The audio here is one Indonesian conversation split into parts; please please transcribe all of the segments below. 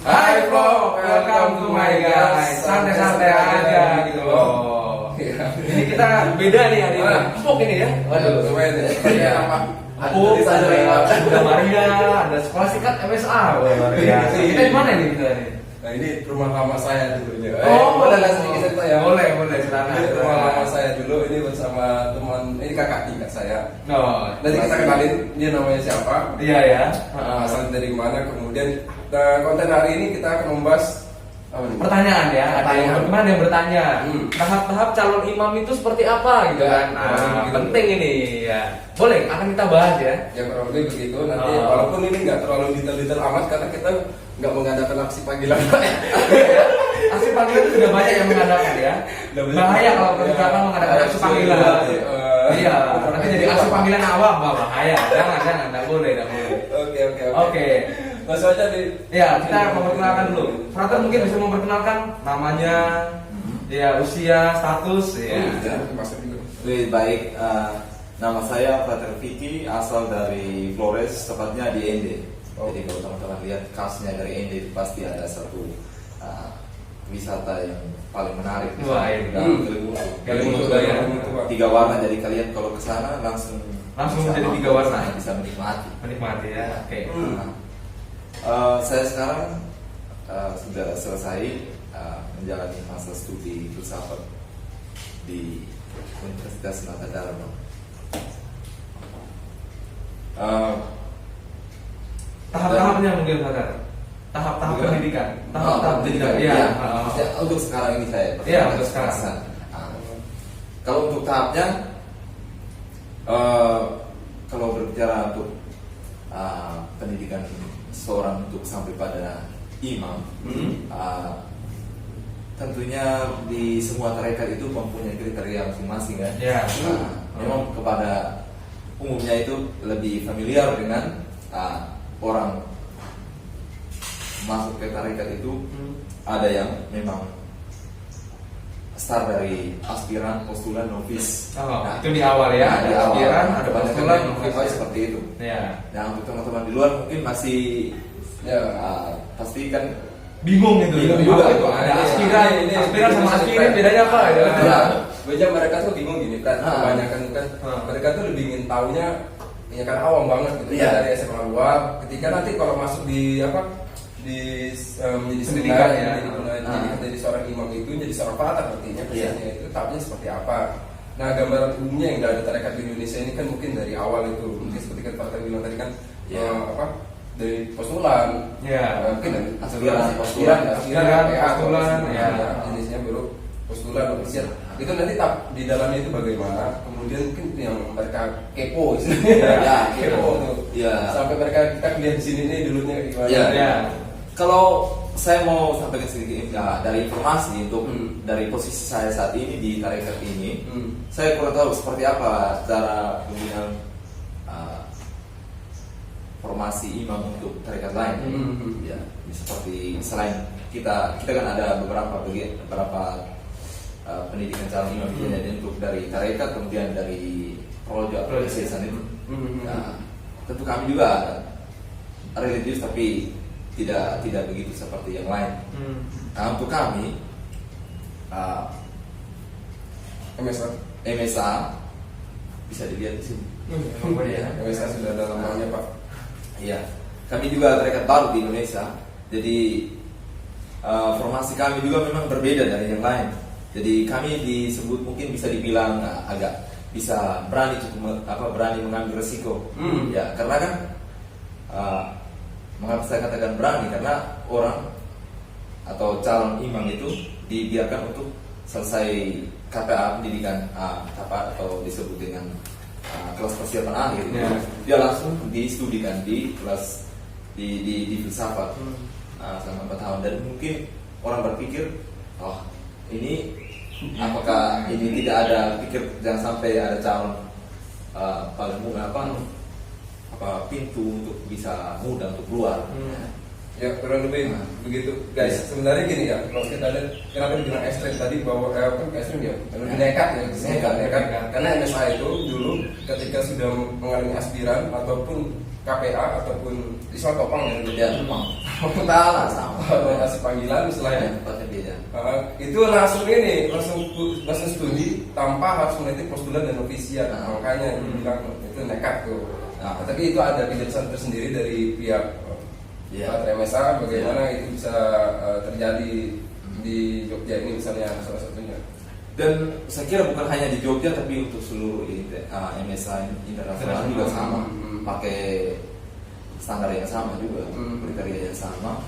Hai bro, welcome to my guys. Santai-santai aja gitu loh. Ini kita beda nih hari ini. Empuk ini ya. Waduh, lumayan ya. Empuk, ada Maria, ada sekolah singkat MSA. Luar biasa. Kita di mana nih kita nih? Nah ini rumah lama saya dulunya. Boleh lah sedikit cerita ya. Boleh, silakan. Ini rumah lama saya dulu, ini bersama teman, ini kakak tingkat saya. Oh, Nanti kita kenalin dia namanya siapa. Iya ya. Asal dari mana. Kemudian konten hari ini kita akan membahas apa nih? Pertanyaan ya, ada yang bertanya tahap-tahap calon imam itu seperti apa gitu kan? Penting ini ya. Boleh, akan kita bahas ya. Ya kurang lebih begitu. Nanti walaupun ini nggak terlalu detail-detail amat karena kita nggak mengadakan aksi panggilan. Aksi panggilan itu sudah banyak yang mengadakan ya. Bahaya kalau kita mengadakan aksi panggilan. Iya, nanti jadi aksi panggilan awam, bahaya. Jangan, nggak boleh. Oke. Langsung aja nih. Ya, kita memperkenalkan dulu. Frater mungkin bisa memperkenalkan namanya, ya usia, status, ya. Lebih baik, nama saya Frater Vicky, asal dari Flores, tepatnya di Ende. Jadi kalau teman-teman lihat khasnya dari Ende itu pasti ada satu wisata yang paling menarik. Wah, Kalimutu ya. 3 warna, jadi kalian kalau ke sana langsung menjadi 3 warna, bisa menikmati ya. Oke. Saya sekarang sudah selesai menjalani masa studi filsafat di Universitas Nata Dharma. Tahap-tahapnya mungkin Frater. Tahap-tahap pendidikan. Tahap-tahap pendidikan. Iya. Untuk sekarang ini saya. Iya, untuk sekarang. Kalau untuk tahapnya, kalau berbicara untuk pendidikan seorang untuk sampai pada imam, tentunya di semua tarekat itu mempunyai kriteria masing-masing kan. Ya. Memang kepada umumnya itu lebih familiar dengan orang masuk ke tarekat itu ada yang memang start dari aspiran, postulan, novis. Itu di awal ya. Di Aspiran, awal. ada postulan, novis seperti itu. Ya. Nah untuk teman-teman di luar mungkin masih pasti kan bingung gitu. Bingung juga itu. Ada aspiran sama aspirin bedanya apa? Beda mereka tuh bingung gini kan. Kebanyakan kan mereka tuh lebih ingin taunya ya kan awam banget gitu dari SMA luar. Ketika nanti kalau masuk di menjadi pendidikan jadi seorang imam itu jadi seorang patar artinya prosesnya itu tahapnya seperti apa. Nah gambaran umumnya yang dari tarekat di Indonesia ini kan mungkin dari awal itu mungkin seperti kan Pak bilang tadi kan dari postulan mungkin dari aspiran jenisnya baru postulan ofisial itu nanti di dalamnya itu bagaimana, kemudian mungkin yang mereka kepo kepo tuh sampai mereka kita lihat di sini nih dulunya gimana. Kalau saya mau sampaikan sedikit dari informasi untuk dari posisi saya saat ini di tarekat ini, saya kurang tahu seperti apa cara pembinaan formasi imam untuk tarekat lain. Ya, seperti selain kita kan ada beberapa pendidikan calon imam jadi untuk dari tarekat kemudian dari projo apresiasi itu. Tentu kami juga religius tapi tidak begitu seperti yang lain. Nah untuk kami MSA bisa dilihat di sini. MSA sudah ada namanya Pak. Iya, kami juga tarekat baru di Indonesia. Jadi formasi kami juga memang berbeda dari yang lain. Jadi kami disebut mungkin bisa dibilang agak bisa berani mengambil resiko. Ya karena kan mengapa saya katakan berani, karena orang atau calon imam itu dibiarkan untuk selesai KPA pendidikan KPA atau disebut dengan kelas persiapan akhir. Dia langsung distudikan di kelas di filsafat selama 4 tahun, dan mungkin orang berpikir ini apakah ini tidak ada pikir jangan sampai ada calon paling mudah pintu untuk bisa mudah untuk keluar. Ya kurang lebih begitu guys. Sebenarnya gini ya, kalau kita lihat kenapa dibilang ekstrim tadi bahwa ekstrim ya, lebih nekat. Karena MSA itu dulu ketika sudah mengalami aspiran ataupun KPA ataupun istilah topang ya. Ya, memang. Kita sama. Lokasi panggilan misalnya. Tempatnya beda. Itu langsung langsung studi tanpa harus meneliti postulan dan novisiat. Makanya bilang itu nekat tuh. Tapi itu ada penjelasan tersendiri dari pihak MSA bagaimana itu bisa terjadi di Jogja ini misalnya salah satunya. Dan saya kira bukan hanya di Jogja tapi untuk seluruh MSA internasional juga sama, pakai standar yang sama juga, kriteria yang sama.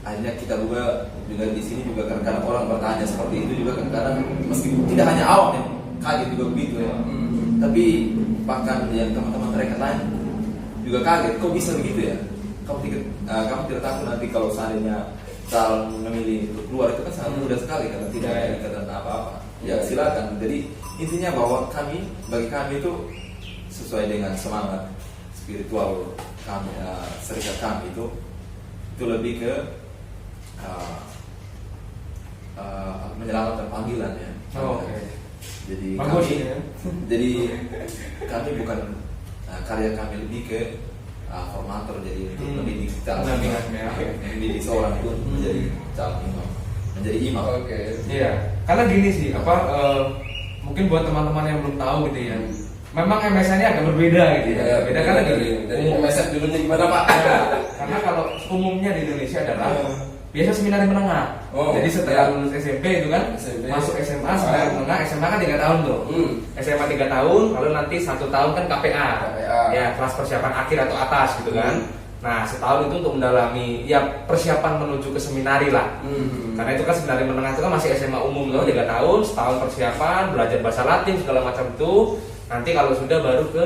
Akhirnya kita juga di sini juga kadang-kadang orang bertanya seperti itu juga kadang-kadang meskipun tidak hanya awam ya, kaget juga begitu ya. Tapi bahkan yang teman-teman mereka lain juga kaget, kok bisa begitu ya? Kamu tidak takut nanti kalau seandainya calon memilih untuk keluar itu kan sangat mudah sekali karena tidak ada ikatan apa-apa. Ya silakan. Jadi intinya bahwa bagi kami itu sesuai dengan semangat spiritual kami, serikat kami itu lebih ke menyelamatkan panggilan ya. Jadi jadi kami bukan karya kami lebih ke formator, jadi untuk mendidik mendidik seorang itu menjadi calon imam, menjadi imam. Iya, karena gini sih mungkin buat teman-teman yang belum tahu gitu ya, memang MSA ini agak berbeda gitu ya. Beda karena dari MSA dulunya gimana Pak? Karena kalau umumnya di Indonesia adalah biasa seminari menengah. Jadi setelah lulus SMP itu kan masuk SMA, seminari menengah. SMA kan 3 tahun tuh. SMA 3 tahun, lalu nanti 1 tahun kan KPA. Ya, kelas persiapan akhir atau atas gitu kan. Nah, setahun itu untuk mendalami ya persiapan menuju ke seminari lah. Karena itu kan seminari menengah itu kan masih SMA umum tuh 3 tahun, setahun persiapan, belajar bahasa Latin segala macam itu. Nanti kalau sudah baru ke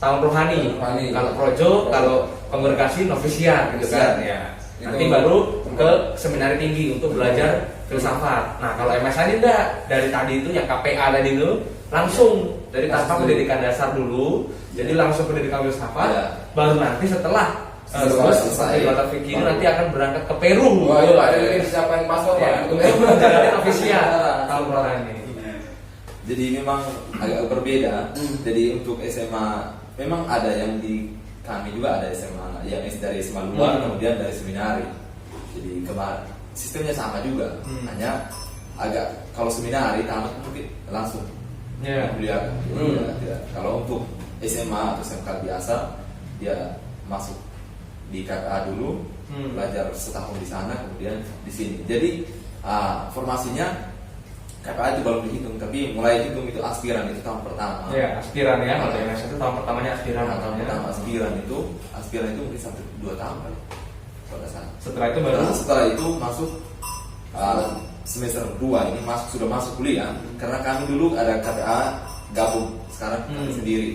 tahun rohani. Kalau projo, kalau kongregasi novisiat gitu kan. Ya. Nanti baru ke seminari tinggi untuk belajar filsafat. Nah, kalau MSA ini enggak, dari tadi itu yang KPA tadi itu langsung dari tanpa pendidikan dasar dulu, jadi langsung pendidikan filsafat, baru nanti setelah selesai Batak Fikih nanti akan berangkat ke Peru. Wah, itu ada lagi siapin paspor Pak. Untuk menjadi novisiat tahun rohani. Jadi memang agak berbeda. Jadi untuk SMA memang ada yang di kami juga ada SMA yang dari SMA luar kemudian dari seminari. Jadi kemarin sistemnya sama juga, hanya agak kalau seminari tamat mungkin langsung kuliah. Kalau untuk SMA atau SMK biasa dia masuk di KPA dulu, belajar setahun di sana kemudian di sini. Jadi formasinya KPA itu belum dihitung, tapi mulai hitung itu aspiran itu tahun pertama. Ya, aspiran ya. Kalau MSA itu tahun pertamanya aspiran. Tahun pertama aspiran itu mungkin sampai 2 tahun kali. Setelah itu baru. Setelah itu masuk semester 2 ini sudah masuk kuliah. Karena kami dulu ada KPA gabung, sekarang kami sendiri.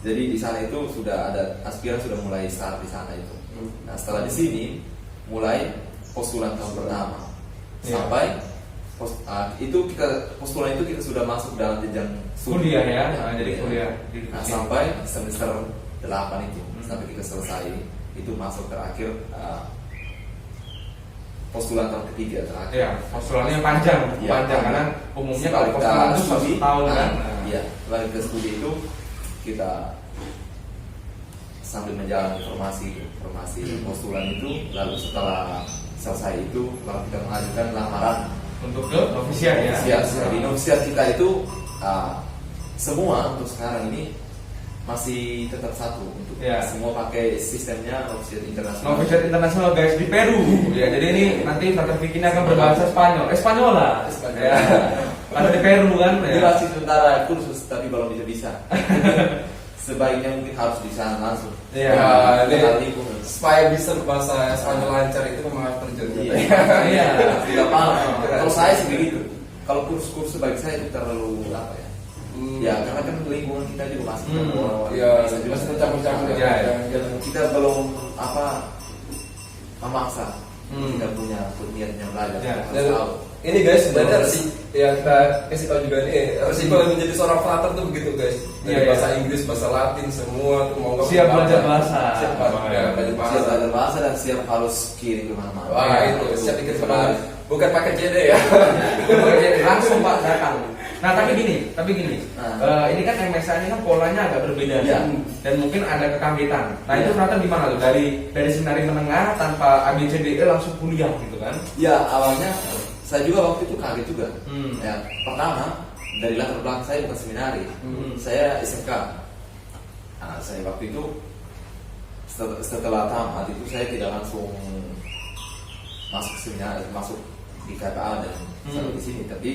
Jadi di sana itu sudah ada aspiran sudah mulai start di sana itu. Nah setelah di sini mulai postulan tahun pertama sampai itu postulan itu kita sudah masuk dalam jenjang kuliah ya. Jadi kuliah. Sampai semester 8 itu sampai kita selesai itu masuk terakhir postulan tahun ketiga terakhir. Ya, postulannya panjang karena umumnya kalau postulan itu 1 tahun kan. Iya, balik ke studi itu kita sambil menjalani formasi postulan itu, lalu setelah selesai itu lalu kita mengajukan lamaran untuk ke novisiat ya. Jadi novisiat kita itu semua untuk sekarang ini masih tetap satu untuk semua pakai sistemnya novisiat internasional. Novisiat internasional guys di Peru. Ya, jadi ini nanti Batak Fikih akan berbahasa Spanyol. Spanyol lah. Ya. Karena di Peru kan. Ini masih sementara kursus tapi belum bisa. Sebaiknya mungkin harus di sana langsung. Iya. Supaya bisa bahasa Spanyol lancar itu memang harus terjun. Iya. Tidak paham. Kalau saya sih begitu. Kalau kursus bagi saya itu terlalu apa ya? Ya karena kan lingkungan kita juga masih masih tercampur-campur. Kita belum memaksa. Kita punya niatnya belajar. Ini guys sebenarnya kita kasih tahu juga nih resiko menjadi seorang frater tuh begitu guys. Dari bahasa Inggris, bahasa Latin semua tuh mau siap belajar bahasa. Siap belajar bahasa dan siap harus kirim kemana-mana. Wah itu siap kirim kemana. Bukan pakai CD ya. Langsung Pak datang. Nah tapi gini, ini kan MSA ini kan polanya agak berbeda Ya. dan mungkin ada kekagetan. Nah itu ternyata gimana tuh dari seminari menengah tanpa ABCDE langsung kuliah gitu kan? Ya awalnya saya juga waktu itu kaget juga. Hmm. Ya, pertama dari latar belakang saya bukan seminari, saya SMK. Nah, saya waktu itu setelah tamat itu saya tidak langsung masuk seminar, masuk di KPA dan sampai di sini, tapi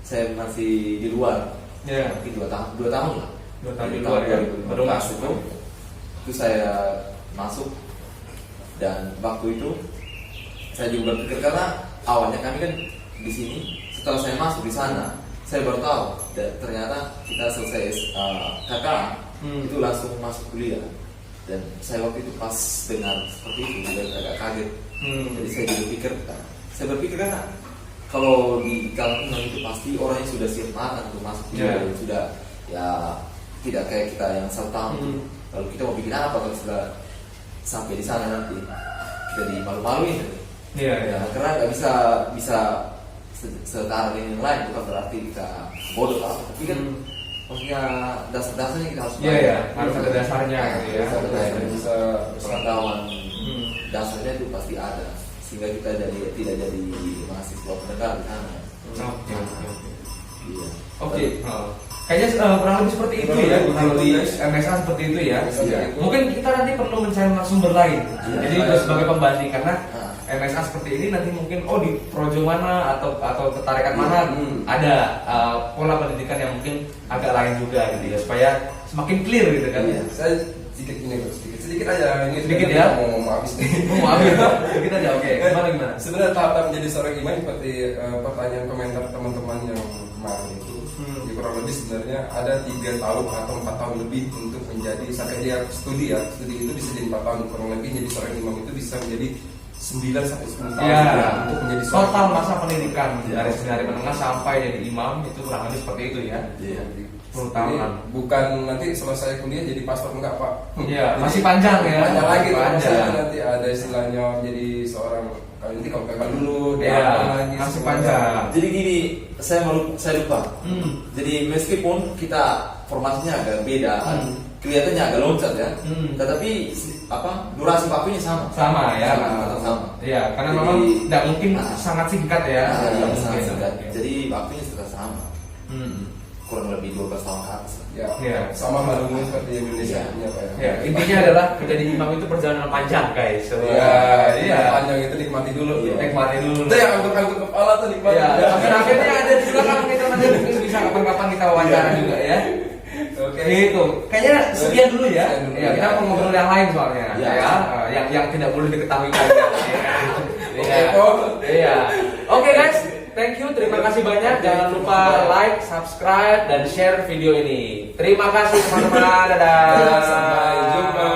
saya masih di luar. Ya. Mungkin 2 tahun lah. 2 tahun di luar ya. Baru masuk itu saya masuk, dan waktu itu saya juga berpikir karena awalnya kami kan di sini, setelah saya masuk di sana saya baru tahu ternyata kita selesai KKA itu langsung masuk kuliah, dan saya waktu itu pas dengar seperti itu juga agak kaget. Jadi saya berpikir karena kalau di kalangan itu pasti orang yang sudah siap matang untuk masuk kuliah, Yeah. sudah ya tidak kayak kita yang serta lalu kita mau bikin apa kalau sudah sampai di sana nanti kita dimalu-maluin. Iya. Ya, karena nggak bisa setara dengan yang lain, bukan berarti kita bodoh atau apa, tapi kan maksudnya dasar-dasarnya kita harus Iya ya, harus ada dasarnya gitu ya. Harus ada dasarnya. Bisa Pengetahuan dasarnya itu pasti ada, sehingga kita tidak jadi mahasiswa penegak di sana. Oke. Iya. Oke. Kayaknya kurang lebih seperti itu ya, kurang lebih MSA seperti itu ya. Iya. Mungkin kita nanti perlu mencari narasumber lain. Iya. Jadi sebagai pembanding karena MSA seperti ini nanti mungkin di projo mana atau ketarikan mana ada pola pendidikan yang mungkin agak lain juga gitu ya, supaya semakin clear gitu kan. Iya. Saya sedikit ini bro, sedikit aja ini Sedikit sebenarnya ya? mau habis nih. Maaf ya, sedikit aja. Oke. Gimana? Sebenarnya tahap menjadi seorang imam seperti pertanyaan komentar teman-teman yang kemarin itu, ya kurang lebih sebenarnya ada 3 tahun atau 4 tahun lebih untuk menjadi, sampai dia studi itu bisa jadi 4 tahun kurang lebih. Jadi seorang imam itu bisa menjadi 9 sampai 10 tahun Ya, untuk menjadi seorang total imam. masa pendidikan dari menengah sampai jadi imam itu kurang lebih seperti itu ya. Iya. 10 Jadi, tahunan. bukan nanti selesai kuliah jadi pastor, enggak pak. Iya, Jadi, masih panjang ya. Panjang lagi tuh, Panjang. maksudnya nanti ada istilahnya jadi seorang, kalau nanti kalau PK dulu, Iya, apa lagi masih semua. panjang. Jadi gini, saya lupa. Jadi meskipun kita formasinya agak beda, kelihatannya agak loncat ya, tetapi durasi waktunya sama. Sama ya. Sama. Iya, karena Jadi, memang tidak mungkin sangat singkat ya. Tidak sangat mungkin. singkat. Oke. Jadi waktunya sudah sama, kurang lebih 12 tahun ke atas. Ya, Iya. sama malumnya seperti Indonesia Iya. punya pak ya. Ya, intinya adalah menjadi imam itu perjalanan panjang, guys. Iya, panjang itu nikmati dulu. Iya. Nikmati dulu. Itu yang angkut-angkut kepala tuh nikmati. Ya, akhir-akhirnya ada di belakang kita nanti mungkin bisa kapan-kapan kita wawancara juga ya. Oke. Gitu. Kayaknya sekian dulu ya. Sekian dulu Ya, ya. kita mau ngobrol yang lain soalnya. Ya. Yang tidak boleh diketahui kalian. Oke, Pom. Iya. Oke guys, thank you. Terima kasih banyak. Jangan lupa like, subscribe, dan share video ini. Terima kasih teman-teman. Dadah. Sampai jumpa.